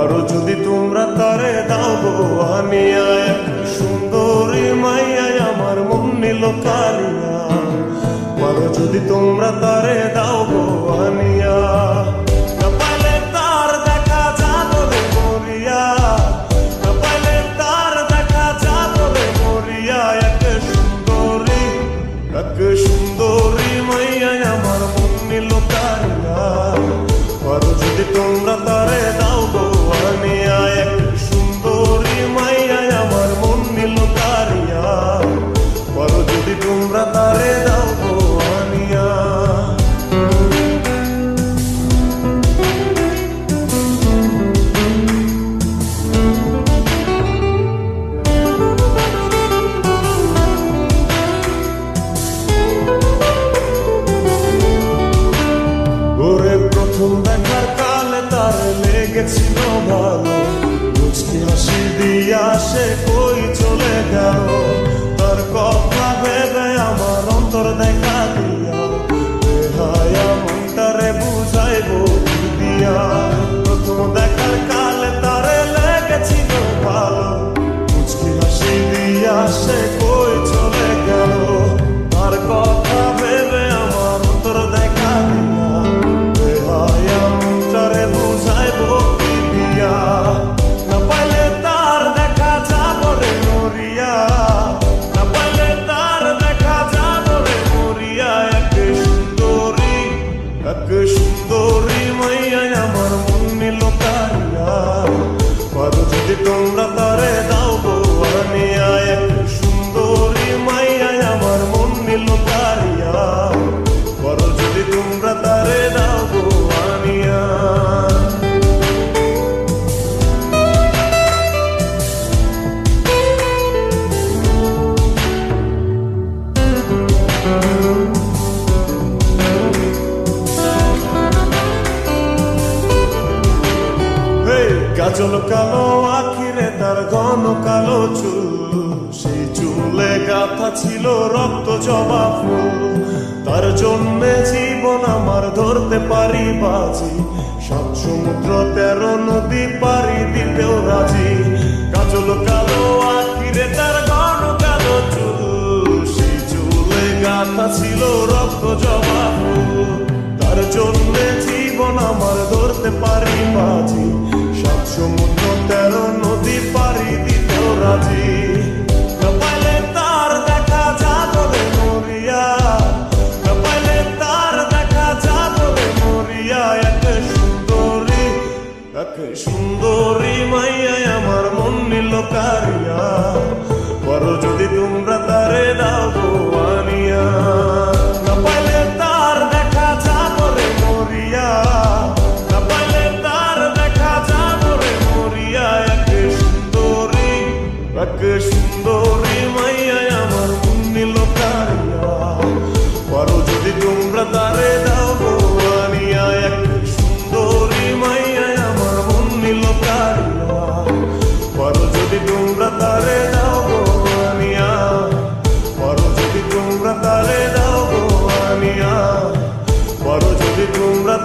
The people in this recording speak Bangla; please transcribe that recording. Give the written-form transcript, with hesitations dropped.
পারো যদি তোমরা তারে দাও গো আনিয়া, এক সুন্দরী মাইয়া আমার মন নিল কালিয়া। পারো যদি তোমরা তারে দাও গো আনিয়া, না পাইলে তার দেখা যাবে মরিয়া, না পাইলে তার দেখা যাবে মরিয়া। এক সুন্দরী মাইয়া আমার মন নিল কালিয়া। পারো যদি তোমরা তারে দাও গো আনিয়া, এক সুন্দরী মাইয়া আমার মন নিল কালিয়া। পারো যদি তোমরা তারে দাও গো আনিয়া। প্রথম দেখার কালে তার লেগেছিল ভালো, মুচকি হাসি দিয়া সে কই চলে গেল। তার কথা ভেবে আমার অন্তর দেখা দিয়া, হায়া মনটারে বুঝাইবো কি দিয়া। প্রথম দেখার কালে তার লেগেছিল ভালো, মুচকি হাসি দিয়া সে কই চলে গেল। তার কথা ভেবে আমার অন্তর দেখা দিয়া, না পাইলে তার দেখা যাবে মরিয়া, না পাইলে তার দেখা যাবে মরিয়া। এক সুন্দরী মাইয়া আমার মন নিল কালিয়া। পারো যদি তোমরা তারে দাও গো আনিয়া, এক সুন্দরী মাইয়া আমার মন নিল কালিয়া। পারো যদি তোমরা তারে দাও গো আনিয়া। কাজল কালো আখিরে তার ঘন কালো চুল, সেই চুলে গাথা ছিল রক্ত জবা ফুল। তার জন্যে জীবন আমার ধরতে পারি বাজি, 7 সমুদ্র 13 নদী পারি দিতেও রাজি। কাজল কালো আখিরে তার ঘন কালো চুল, সেই চুলে গাথা ছিল রক্ত জবা ফুল। তার জন্যে জীবন আমার ধরতে পারি বাজি, 7 সমুদ্র 13 নদী পারি দিতেও রাজি। না পাইলে তার দেখা যাবে মরিয়া, না পাইলে তার দেখা যাবে মরিয়া। এক সুন্দরী মাইয়া আমার মন নিল কালিয়া। পারো যদি তোমরা তারে দাও গো আনিয়া, না পাইলে তার দেখা যাবে মরিয়া, না পাইলে তার দেখা যাবে মরিয়া। এক সুন্দরী মাইয়া আমার মন নিল কালিয়া। পারো যদি তোমরা তারে দাও গো আনিয়া, এক সুন্দরী মাইয়া আমার মন নিল কালিয়া। পারো যদি তোমরা তারে দাও গো আনিয়া, পারো যদি তোমরা তারে দাও গো আনিয়া। পারো যদি তোমরা